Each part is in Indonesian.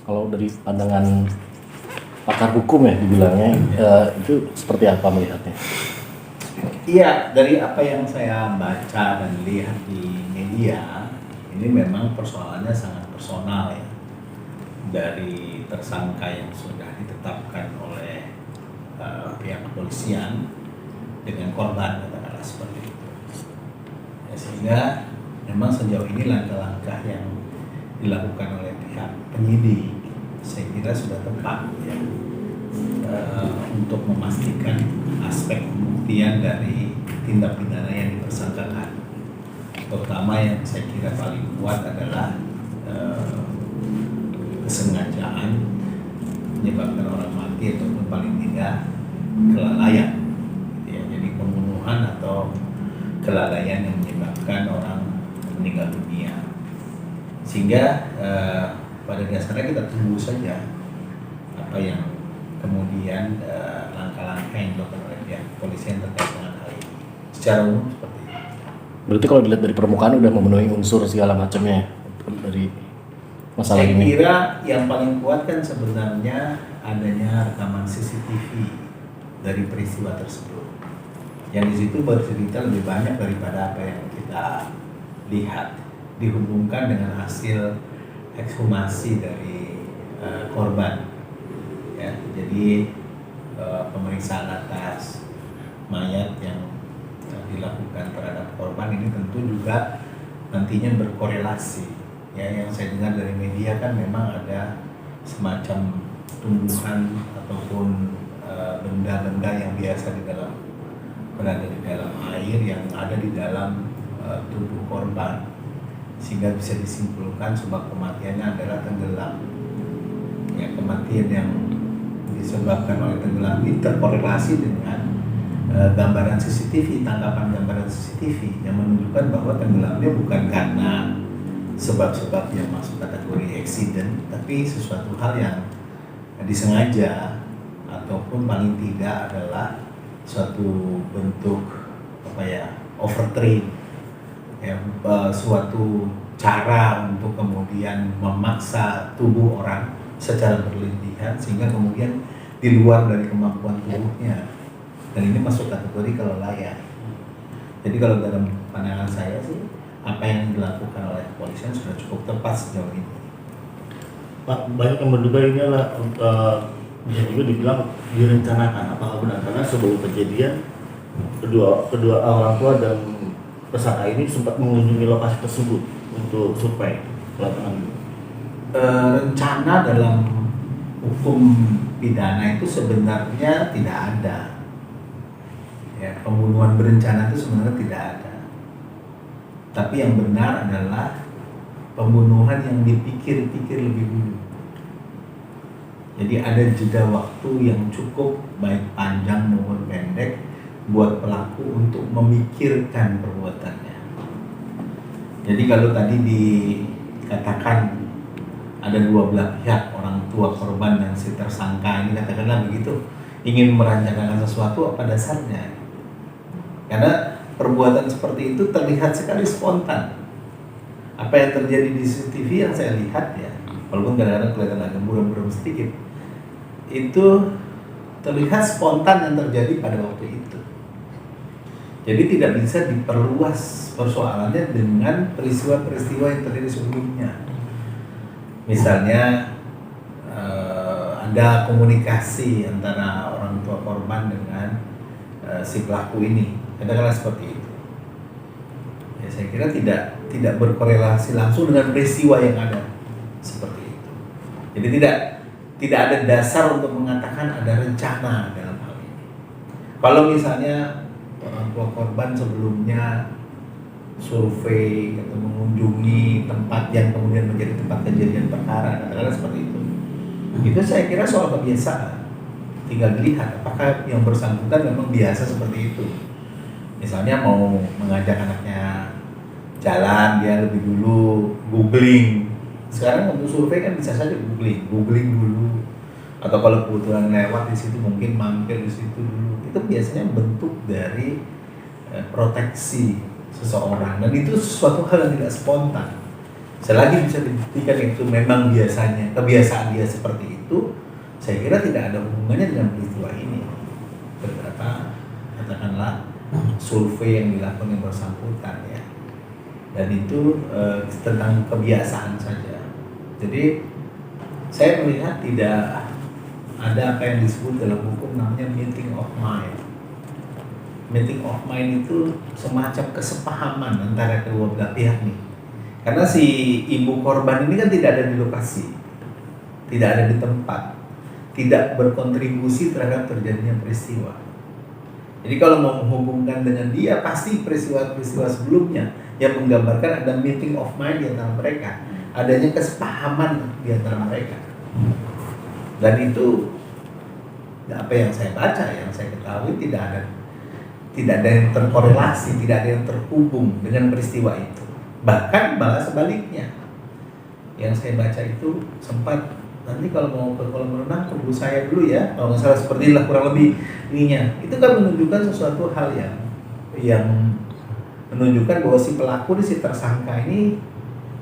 Kalau dari pandangan pakar hukum ya dibilangnya, itu seperti apa melihatnya? Iya, dari apa yang saya baca dan lihat di media, ini memang persoalannya sangat personal ya. Dari tersangka yang sudah ditetapkan oleh pihak kepolisian dengan korban, katakanlah seperti itu. Ya, sehingga memang sejauh ini langkah-langkah yang dilakukan oleh pihak penyidik saya kira sudah tepat ya, untuk memastikan aspek pembuktian dari tindak pidana yang dipersangkakan. Terutama yang saya kira paling kuat adalah kesengajaan menyebabkan orang mati ataupun paling tidak kelalaian. Ya, jadi pembunuhan atau kelalaian yang menyebabkan orang meninggal dunia. Sehingga pada dasarnya kita tunggu saja apa yang kemudian langkah-langkah yang dilakukan oleh pihak kepolisian terkait dengan hal ini. Secara umum seperti itu. Berarti kalau dilihat dari permukaan udah memenuhi unsur segala macamnya dari masalah Saya ini. kira yang paling kuat kan sebenarnya adanya rekaman CCTV dari peristiwa tersebut. Yang di situ bercerita lebih banyak daripada apa yang kita lihat, dihubungkan dengan hasil ekshumasi dari korban. Ya, jadi pemeriksaan atas mayat yang dilakukan terhadap korban ini tentu juga nantinya berkorelasi. Ya, yang saya dengar dari media kan memang ada semacam tumbuhan ataupun benda-benda yang biasa berada di dalam air yang ada di dalam tubuh korban, sehingga bisa disimpulkan sebab kematiannya adalah tenggelam. Ya, kematian yang disebabkan oleh tenggelam ini terkorelasi dengan gambaran CCTV, tangkapan gambaran CCTV yang menunjukkan bahwa tenggelamnya bukan karena sebab-sebab yang masuk kategori accident, tapi sesuatu hal yang disengaja ataupun paling tidak adalah suatu bentuk overtrain, ya, suatu cara untuk kemudian memaksa tubuh orang secara berlebihan sehingga kemudian di luar dari kemampuan tubuhnya, dan ini masuk kategori kelalaian. Jadi kalau dalam pandangan saya sih apa yang dilakukan oleh kepolisian sudah cukup tepat sejauh ini. Pak, banyak yang menduga ini adalah bisa juga dibilang direncanakan. Apakah benar? Karena sebelum kejadian kedua orang tua dan tersangka ini sempat mengunjungi lokasi tersebut untuk survei lapangan. Rencana dalam hukum pidana itu sebenarnya tidak ada. Ya, pembunuhan berencana itu sebenarnya tidak ada. Tapi yang benar adalah pembunuhan yang dipikir-pikir lebih dulu. Jadi ada jeda waktu yang cukup baik panjang maupun pendek buat pelaku untuk memikirkan perbuatannya. Jadi kalau tadi dikatakan ada dua belah pihak, orang tua korban dan si tersangka ini katakanlah begitu, ingin merancangkan sesuatu, apa dasarnya? Karena perbuatan seperti itu terlihat sekali spontan. Apa yang terjadi di CCTV yang saya lihat ya, walaupun kadang-kadang kelihatan agak buram-buram sedikit, itu terlihat spontan yang terjadi pada waktu itu. Jadi tidak bisa diperluas persoalannya dengan peristiwa-peristiwa yang terjadi sebelumnya. Misalnya ada komunikasi antara orang tua korban dengan si pelaku ini, katakanlah seperti itu. Ya, saya kira tidak berkorelasi langsung dengan peristiwa yang ada seperti itu. Jadi tidak ada dasar untuk mengatakan ada rencana dalam hal ini. Kalau misalnya orang tua korban sebelumnya survei atau mengunjungi tempat yang kemudian menjadi tempat kejadian perkara, katakanlah seperti itu saya kira soal kebiasaan. Tinggal dilihat apakah yang bersangkutan memang biasa seperti itu. Misalnya mau mengajak anaknya jalan, dia lebih dulu googling. Sekarang untuk survei kan bisa saja googling dulu. Atau kalau kebetulan lewat di situ mungkin mampir di situ dulu. Itu biasanya bentuk dari proteksi seseorang, dan itu sesuatu hal yang tidak spontan. Selagi bisa dibuktikan itu memang biasanya kebiasaan dia seperti itu, saya kira tidak ada hubungannya dengan peristiwa ini. Beberapa katakanlah survei yang dilakukan yang bersangkutan ya, dan itu tentang kebiasaan saja. Jadi saya melihat tidak ada apa yang disebut dalam hukum namanya meeting of mind. Meeting of mind itu semacam kesepahaman antara kedua belah pihak nih. Karena si ibu korban ini kan tidak ada di lokasi, tidak ada di tempat, tidak berkontribusi terhadap terjadinya peristiwa. Jadi kalau mau menghubungkan dengan dia, pasti peristiwa-peristiwa sebelumnya yang menggambarkan ada meeting of mind di antara mereka, adanya kesepahaman di antara mereka. Dan itu apa yang saya baca, yang saya ketahui tidak ada yang terkorelasi, tidak ada yang terhubung dengan peristiwa itu. Bahkan malah sebaliknya, yang saya baca itu sempat, nanti kalau mau ke kolam renang tunggu saya dulu ya, kalau nggak salah seperti inilah kurang lebih ininya. Itu kan menunjukkan sesuatu hal yang menunjukkan bahwa si pelaku, si tersangka ini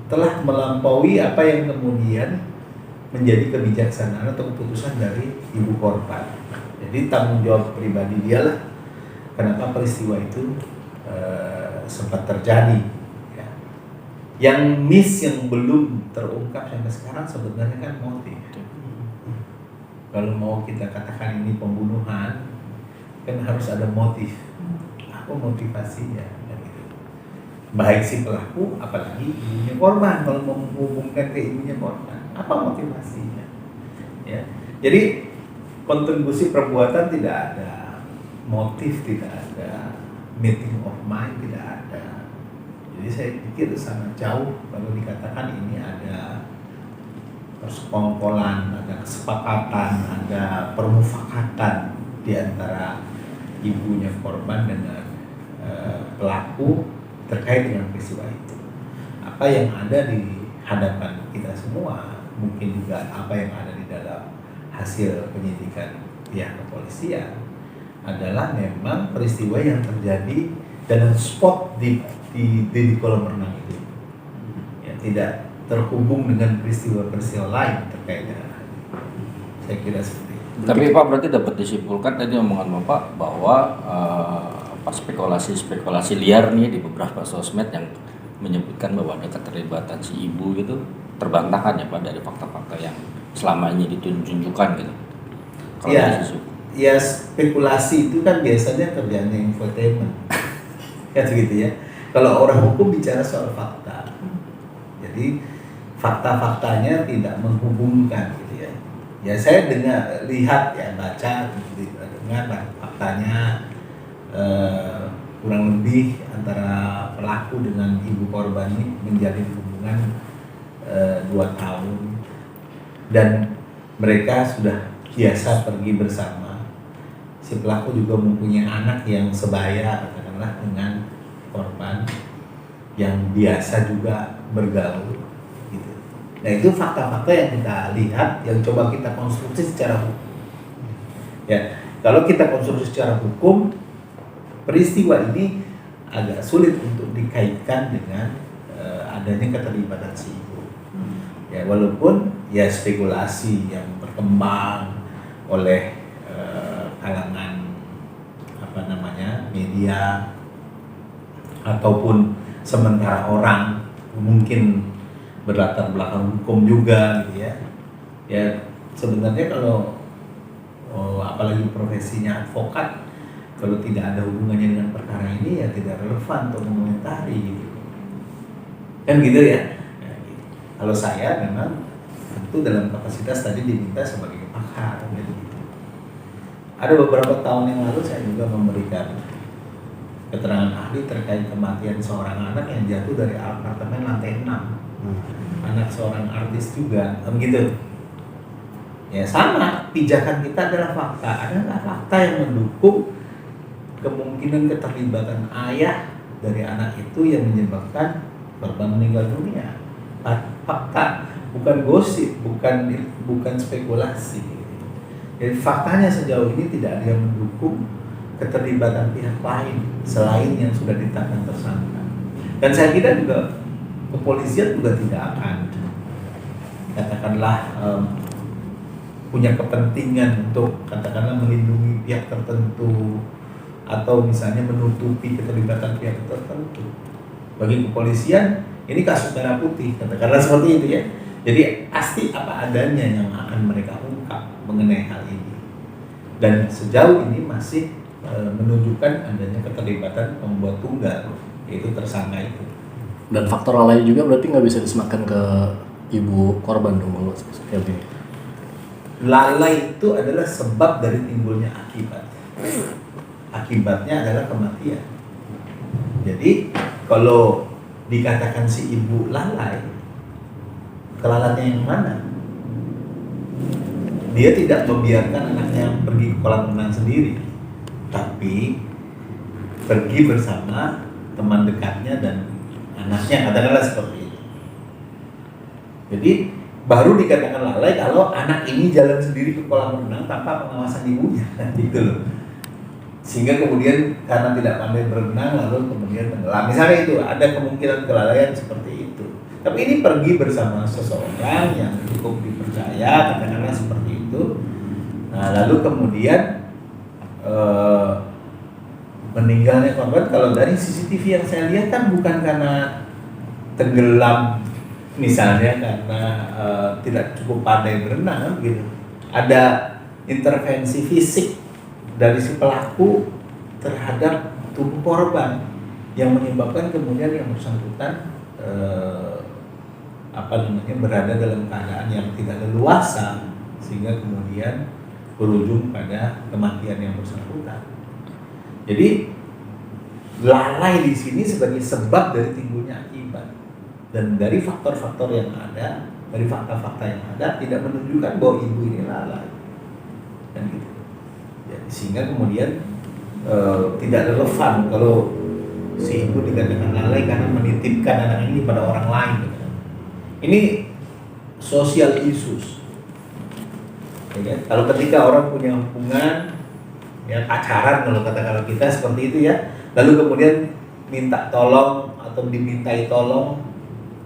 telah melampaui apa yang kemudian menjadi kebijaksanaan atau keputusan dari ibu korban. Jadi tanggung jawab pribadi dialah kenapa peristiwa itu sempat terjadi. Yang yang belum terungkap sampai sekarang sebenarnya kan motif. Kalau mau kita katakan ini pembunuhan, kan harus ada motif. Apa motivasinya? Gitu. Baik si pelaku, apalagi ibunya korban. Kalau mau menghubungkan ke ibunya korban, apa motivasinya? Ya. Jadi kontribusi perbuatan tidak ada, motif tidak ada, meeting of mind tidak ada. Jadi saya pikir sangat jauh kalau dikatakan ini ada persekongkolan, ada kesepakatan, ada permufakatan di antara ibunya korban dengan pelaku terkait dengan peristiwa itu. Apa yang ada di hadapan kita semua, mungkin juga apa yang ada di dalam hasil penyidikan pihak kepolisian adalah memang peristiwa yang terjadi dalam spot di kolam renang itu, ya, tidak terhubung dengan peristiwa-peristiwa lain terkait dengan hal ini. Saya kira seperti itu. Tapi Pak berarti dapat disimpulkan tadi omongan Bapak bahwa spekulasi liar nih di beberapa sosmed yang menyebutkan bahwa ada keterlibatan si ibu gitu terbantahkan ya Pak dari fakta-fakta yang selama ini ditunjukkan gitu. Ya spekulasi itu kan biasanya kerjanya infotainment. Kan gitu ya. Kalau orang hukum bicara soal fakta, jadi fakta-faktanya tidak menghubungkan gitu ya. Ya saya lihat ya, baca, dengar faktanya kurang lebih antara pelaku dengan ibu korban ini menjalin hubungan 2 tahun dan mereka sudah biasa pergi bersama. Si pelaku juga mempunyai anak yang sebaya katakanlah dengan korban yang biasa juga bergaul gitu. Nah itu fakta-fakta yang kita lihat, yang coba kita konstruksi secara hukum. Ya, kalau kita konstruksi secara hukum, peristiwa ini agak sulit untuk dikaitkan dengan adanya keterlibatan si ibu. Ya, walaupun ya spekulasi yang berkembang oleh kalangan media ataupun sementara orang mungkin berlatar belakang hukum juga gitu ya. Ya sebenarnya kalau apalagi profesinya advokat, kalau tidak ada hubungannya dengan perkara ini ya tidak relevan untuk mengomentari gitu. Kan gitu ya. Nah, gitu. Kalau saya memang tentu dalam kapasitas tadi diminta sebagai pakar gitu. Ada beberapa tahun yang lalu saya juga memberikan keterangan ahli terkait kematian seorang anak yang jatuh dari apartemen lantai 6. Anak seorang artis juga, begitu. Ya sama, pijakan kita adalah fakta. Ada nggak fakta yang mendukung kemungkinan keterlibatan ayah dari anak itu yang menyebabkan korban meninggal dunia? Fakta, bukan gosip, bukan spekulasi. Jadi faktanya sejauh ini tidak ada yang mendukung keterlibatan pihak lain selain yang sudah ditetapkan tersangka. Dan saya kira juga kepolisian juga tidak akan katakanlah punya kepentingan untuk katakanlah melindungi pihak tertentu atau misalnya menutupi keterlibatan pihak tertentu. Bagi kepolisian ini kasus merah putih, katakanlah seperti itu ya. Jadi pasti apa adanya yang akan mereka ungkap mengenai hal ini. Dan sejauh ini masih menunjukkan adanya keterlibatan pembuat tunggal, yaitu tersangka itu. Dan faktor lalai juga berarti nggak bisa disematkan ke ibu korban dong kalau seperti ini. Lalai itu adalah sebab dari timbulnya akibat. Akibatnya adalah kematian. Jadi kalau dikatakan si ibu lalai, kelalaiannya yang mana? Dia tidak membiarkan anaknya pergi ke kolam renang sendiri, tapi pergi bersama teman dekatnya dan anaknya, katakanlah seperti itu. Jadi baru dikatakan lalai kalau anak ini jalan sendiri ke kolam renang tanpa pengawasan ibunya, gitu loh. Sehingga kemudian karena tidak pandai berenang lalu kemudian tenggelam. Misalnya itu ada kemungkinan kelalaian seperti itu. Tapi ini pergi bersama seseorang yang cukup dipercaya, katakanlah seperti itu. Nah, lalu kemudian meninggalnya korban, kalau dari CCTV yang saya lihat kan bukan karena tenggelam, misalnya karena tidak cukup pandai berenang kan gitu. Ada intervensi fisik dari si pelaku terhadap tubuh korban yang menyebabkan kemudian yang bersangkutan berada dalam keadaan yang tidak leluasa sehingga kemudian berujung pada kematian yang bersangkutan. Jadi lalai di sini sebagai sebab dari timbulnya akibat, dan dari faktor-faktor yang ada, dari fakta-fakta yang ada tidak menunjukkan bahwa ibu ini lalai, dan gitu. Jadi, sehingga kemudian tidak relevan kalau si ibu dikatakan lalai karena menitipkan anak ini pada orang lain. Ini social issues. Ya, kalau ketika orang punya hubungan, ya pacaran kalau kita seperti itu ya, lalu kemudian minta tolong atau dimintai tolong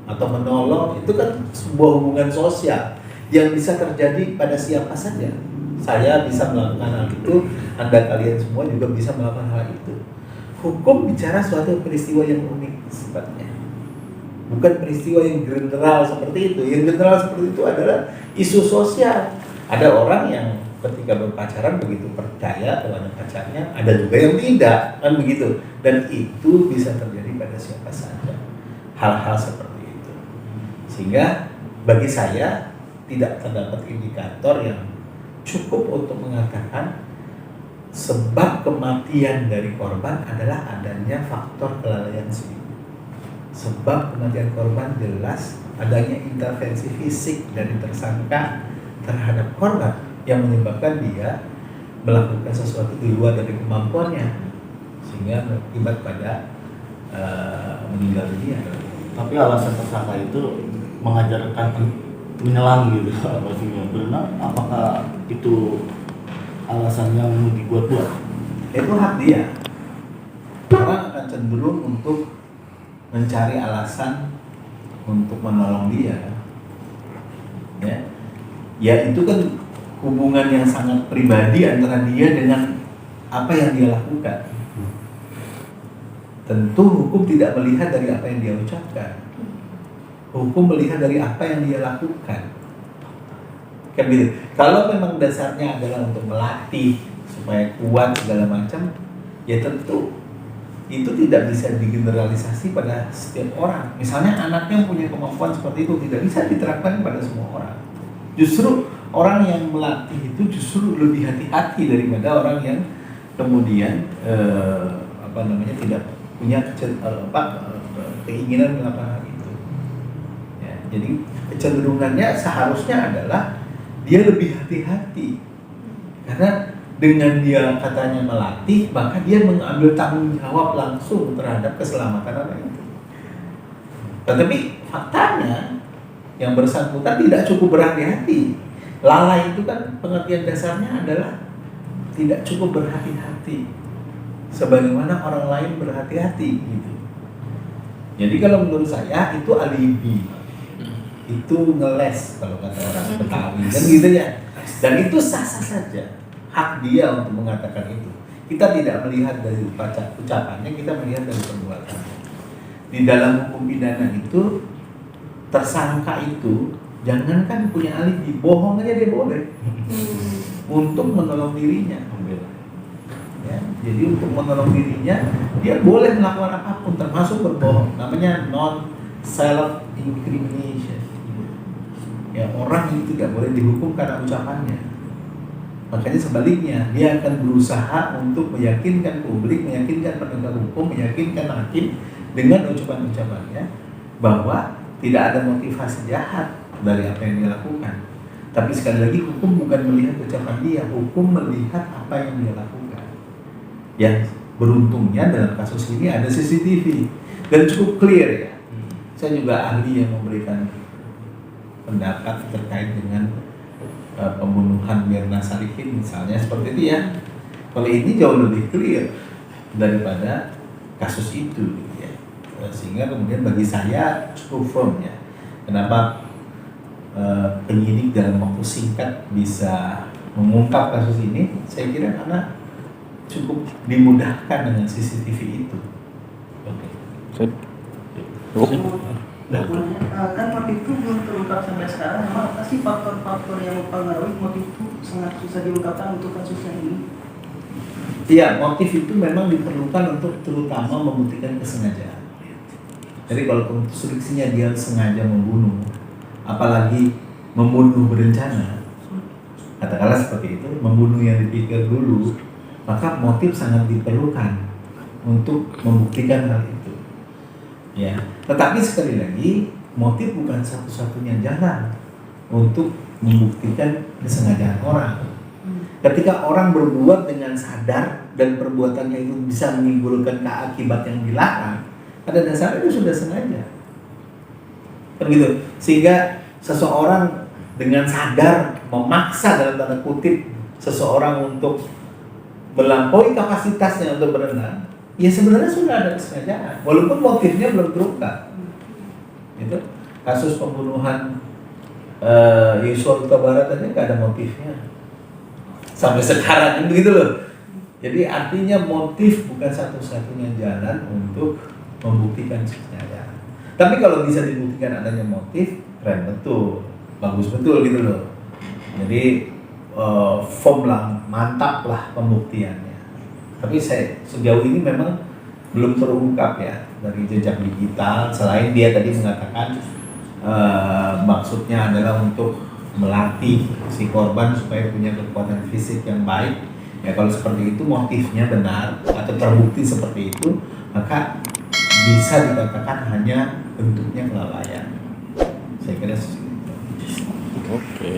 atau menolong, itu kan sebuah hubungan sosial yang bisa terjadi pada siapa saja. Saya bisa melakukan hal itu, Anda kalian semua juga bisa melakukan hal itu. Hukum bicara suatu peristiwa yang unik sifatnya, bukan peristiwa yang general seperti itu. Yang general seperti itu adalah isu sosial. Ada orang yang ketika berpacaran begitu percaya kepada pacarnya, ada juga yang tidak, kan begitu. Dan itu bisa terjadi pada siapa saja, hal-hal seperti itu. Sehingga bagi saya tidak terdapat indikator yang cukup untuk mengatakan sebab kematian dari korban adalah adanya faktor kelalaian si ibu. Sebab kematian korban jelas adanya intervensi fisik dari tersangka terhadap korban yang menyebabkan dia melakukan sesuatu di luar dari kemampuannya sehingga berakibat pada meninggal dunia. Tapi alasan tersangka itu mengajarkan menyelam gitu, maksudnya berenang, apakah itu alasan yang dibuat-buat? Itu hak dia. Orang akan cenderung untuk mencari alasan untuk menolong dia. Ya itu kan hubungan yang sangat pribadi antara dia dengan apa yang dia lakukan. Tentu hukum tidak melihat dari apa yang dia ucapkan. Hukum melihat dari apa yang dia lakukan. Kan gitu. Kalau memang dasarnya adalah untuk melatih supaya kuat segala macam, ya tentu itu tidak bisa digeneralisasi pada setiap orang. Misalnya anaknya punya kemampuan seperti itu tidak bisa diterapkan pada semua orang. Justru orang yang melatih itu justru lebih hati-hati daripada orang yang kemudian tidak punya keinginan melakukan hal itu. Ya, jadi kecenderungannya seharusnya adalah dia lebih hati-hati karena dengan dia katanya melatih maka dia mengambil tanggung jawab langsung terhadap keselamatan anak itu. Tetapi faktanya yang bersangkutan tidak cukup berhati-hati. Lalai itu kan pengertian dasarnya adalah tidak cukup berhati-hati sebagaimana orang lain berhati-hati gitu. Jadi kalau menurut saya itu alibi, itu ngeles kalau kata orang Betawi kan gitu ya. Dan itu sah-sah saja, hak dia untuk mengatakan itu. Kita tidak melihat dari ucapannya, kita melihat dari perbuatannya. Di dalam hukum pidana itu tersangka itu jangankan punya alibi, bohong aja dia boleh untuk menolong dirinya. Ya, jadi untuk menolong dirinya dia boleh melakukan apapun termasuk berbohong, namanya non self incrimination. Ya, orang itu tidak boleh dihukum karena ucapannya. Makanya sebaliknya dia akan berusaha untuk meyakinkan publik, meyakinkan penegak hukum, meyakinkan hakim dengan ucapan-ucapannya bahwa tidak ada motivasi jahat dari apa yang dia lakukan. Tapi sekali lagi hukum bukan melihat ucapan dia, hukum melihat apa yang dia lakukan. Ya, beruntungnya dalam kasus ini ada CCTV dan cukup clear ya. Saya juga ahli yang memberikan pendapat terkait dengan pembunuhan Mirna Salihin misalnya seperti itu ya. Kalau ini jauh lebih clear daripada kasus itu gitu ya. Sehingga kemudian bagi saya cukup firm ya. Kenapa penyidik dalam waktu singkat bisa mengungkap kasus ini? Saya kira karena cukup dimudahkan dengan CCTV itu. Oke. Kan motif itu belum terungkap sampai sekarang. Memang apa sih faktor-faktor yang mempengaruhi motif itu sangat susah diungkapkan untuk kasusnya ini? Iya, motif itu memang diperlukan untuk terutama membuktikan kesengajaan. Jadi kalau konstruksinya dia sengaja membunuh, apalagi membunuh berencana, katakanlah seperti itu, membunuh yang dipikir dulu, maka motif sangat diperlukan untuk membuktikan hal itu. Ya, tetapi sekali lagi motif bukan satu-satunya jalan untuk membuktikan kesengajaan orang. Ketika orang berbuat dengan sadar dan perbuatannya itu bisa menimbulkan keakibat yang dilarang, pada dasarnya itu sudah sengaja. Kan gitu. Sehingga seseorang dengan sadar memaksa dalam tanda kutip seseorang untuk melampaui kapasitasnya untuk berenang, ya sebenarnya sudah ada kesengajaan, walaupun motifnya belum terungkap. Itu kasus pembunuhan Yosua Huta Barat aja nggak ada motifnya sampai sekarang, begitu loh. Jadi artinya motif bukan satu-satunya jalan untuk membuktikan kesengajaan. Tapi kalau bisa dibuktikan adanya motif, keren betul, bagus betul gitu loh. Jadi firm lah, mantap lah pembuktiannya. Tapi saya sejauh ini memang belum terungkap ya dari jejak digital. Selain dia tadi mengatakan maksudnya adalah untuk melatih si korban supaya punya kekuatan fisik yang baik. Ya kalau seperti itu motifnya benar atau terbukti seperti itu, maka bisa dikatakan hanya bentuknya kelalaian. Saya kira seperti itu. Oke.